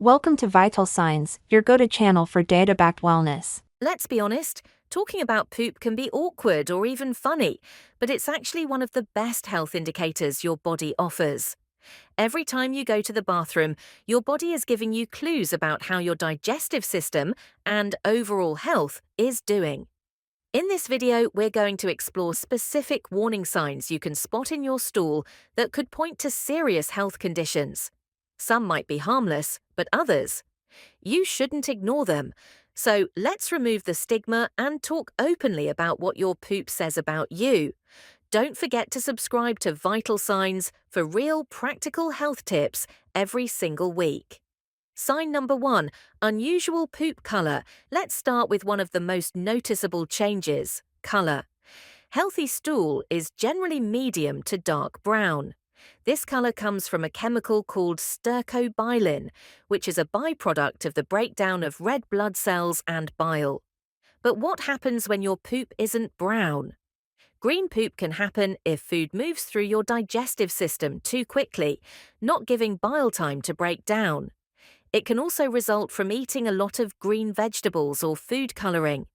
Welcome to Vital Signs, your go-to channel for data-backed wellness. Let's be honest, talking about poop can be awkward or even funny, but it's actually one of the best health indicators your body offers. Every time you go to the bathroom, your body is giving you clues about how your digestive system and overall health is doing. In this video, we're going to explore specific warning signs you can spot in your stool that could point to serious health conditions. Some might be harmless, but others, you shouldn't ignore them. So let's remove the stigma and talk openly about what your poop says about you. Don't forget to subscribe to Vital Signs for real practical health tips every single week. Sign number 1, unusual poop color. Let's start with one of the most noticeable changes, color. Healthy stool is generally medium to dark brown. This color comes from a chemical called stercobilin, which is a byproduct of the breakdown of red blood cells and bile. But what happens when your poop isn't brown? Green poop can happen if food moves through your digestive system too quickly, not giving bile time to break down. It can also result from eating a lot of green vegetables or food coloring.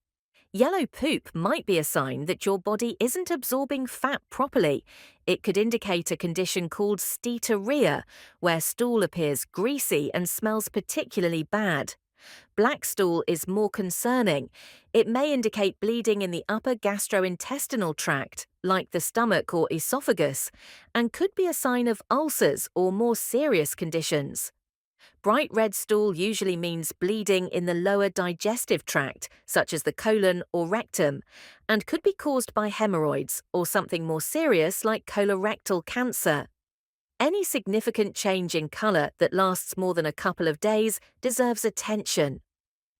Yellow poop might be a sign that your body isn't absorbing fat properly. It could indicate a condition called steatorrhea, where stool appears greasy and smells particularly bad. Black stool is more concerning. It may indicate bleeding in the upper gastrointestinal tract, like the stomach or esophagus, and could be a sign of ulcers or more serious conditions. Bright red stool usually means bleeding in the lower digestive tract, such as the colon or rectum, and could be caused by hemorrhoids or something more serious like colorectal cancer. Any significant change in color that lasts more than a couple of days deserves attention.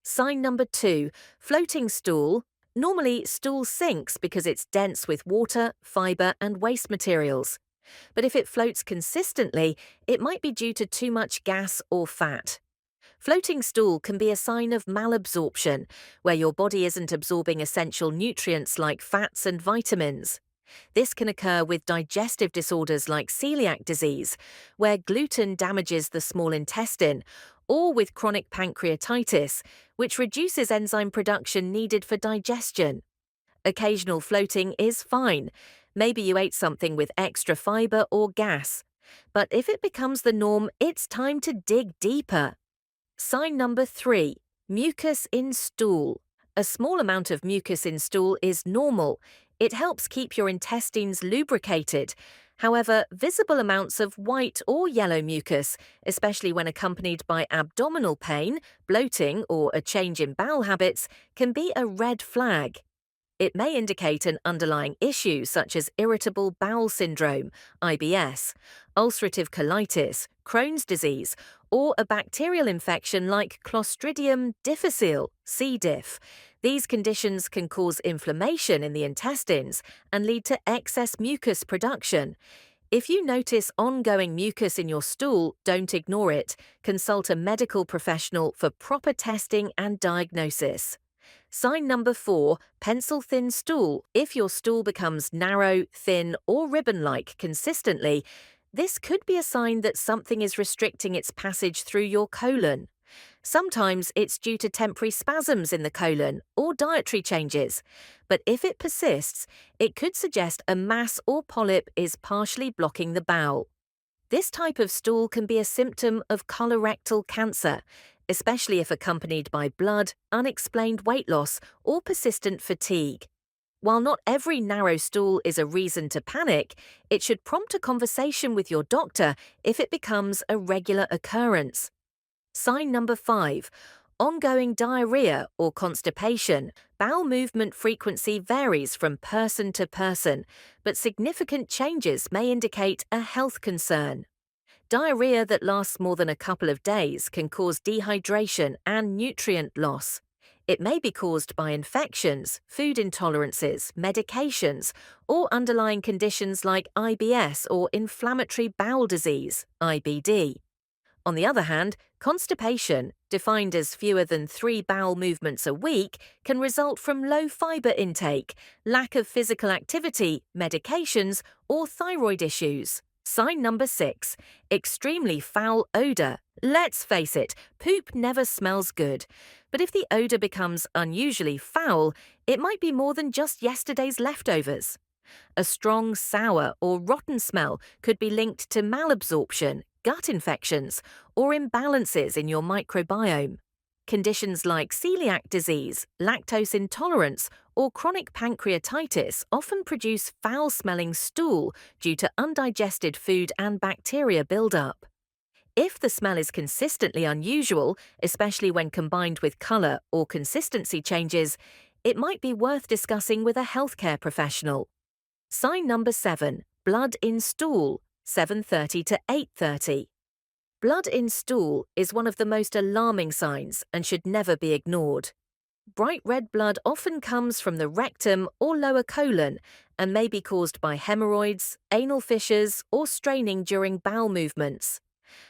Sign number 2, floating stool. Normally, stool sinks because it's dense with water, fiber, and waste materials. But if it floats consistently, it might be due to too much gas or fat. Floating stool can be a sign of malabsorption, where your body isn't absorbing essential nutrients like fats and vitamins. This can occur with digestive disorders like celiac disease, where gluten damages the small intestine, or with chronic pancreatitis, which reduces enzyme production needed for digestion. Occasional floating is fine. Maybe you ate something with extra fiber or gas. But if it becomes the norm, it's time to dig deeper. Sign number 3, mucus in stool. A small amount of mucus in stool is normal. It helps keep your intestines lubricated. However, visible amounts of white or yellow mucus, especially when accompanied by abdominal pain, bloating, or a change in bowel habits, can be a red flag. It may indicate an underlying issue such as irritable bowel syndrome, IBS, ulcerative colitis, Crohn's disease, or a bacterial infection like Clostridium difficile, C. diff. These conditions can cause inflammation in the intestines and lead to excess mucus production. If you notice ongoing mucus in your stool, don't ignore it. Consult a medical professional for proper testing and diagnosis. Sign number 4, pencil-thin stool. If your stool becomes narrow, thin, or ribbon-like consistently, this could be a sign that something is restricting its passage through your colon. Sometimes it's due to temporary spasms in the colon or dietary changes, but if it persists, it could suggest a mass or polyp is partially blocking the bowel. This type of stool can be a symptom of colorectal cancer, especially if accompanied by blood, unexplained weight loss, or persistent fatigue. While not every narrow stool is a reason to panic, it should prompt a conversation with your doctor if it becomes a regular occurrence. Sign number 5, ongoing diarrhea or constipation. Bowel movement frequency varies from person to person, but significant changes may indicate a health concern. Diarrhea that lasts more than a couple of days can cause dehydration and nutrient loss. It may be caused by infections, food intolerances, medications, or underlying conditions like IBS or inflammatory bowel disease, IBD. On the other hand, constipation, defined as fewer than 3 bowel movements a week, can result from low fiber intake, lack of physical activity, medications, or thyroid issues. Sign number 6. Extremely foul odor. Let's face it, poop never smells good. But if the odor becomes unusually foul, it might be more than just yesterday's leftovers. A strong, sour, or rotten smell could be linked to malabsorption, gut infections, or imbalances in your microbiome. Conditions like celiac disease, lactose intolerance, or chronic pancreatitis often produce foul-smelling stool due to undigested food and bacteria buildup. If the smell is consistently unusual, especially when combined with color or consistency changes, it might be worth discussing with a healthcare professional. Sign number 7. Blood in stool, 7:30 to 8:30. Blood in stool is one of the most alarming signs and should never be ignored. Bright red blood often comes from the rectum or lower colon and may be caused by hemorrhoids, anal fissures, or straining during bowel movements.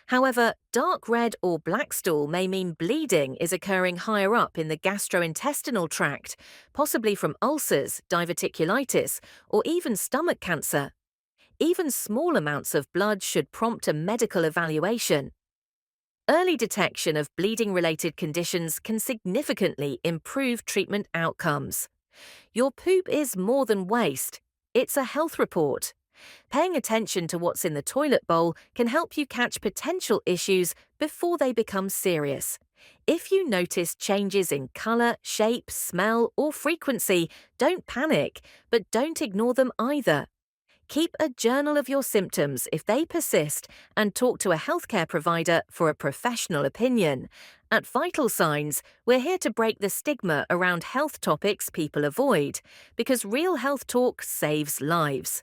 However, dark red or black stool may mean bleeding is occurring higher up in the gastrointestinal tract, possibly from ulcers, diverticulitis, or even stomach cancer. Even small amounts of blood should prompt a medical evaluation. Early detection of bleeding-related conditions can significantly improve treatment outcomes. Your poop is more than waste. It's a health report. Paying attention to what's in the toilet bowl can help you catch potential issues before they become serious. If you notice changes in color, shape, smell, or frequency, don't panic, but don't ignore them either. Keep a journal of your symptoms if they persist and talk to a healthcare provider for a professional opinion. At Vital Signs, we're here to break the stigma around health topics people avoid, because real health talk saves lives.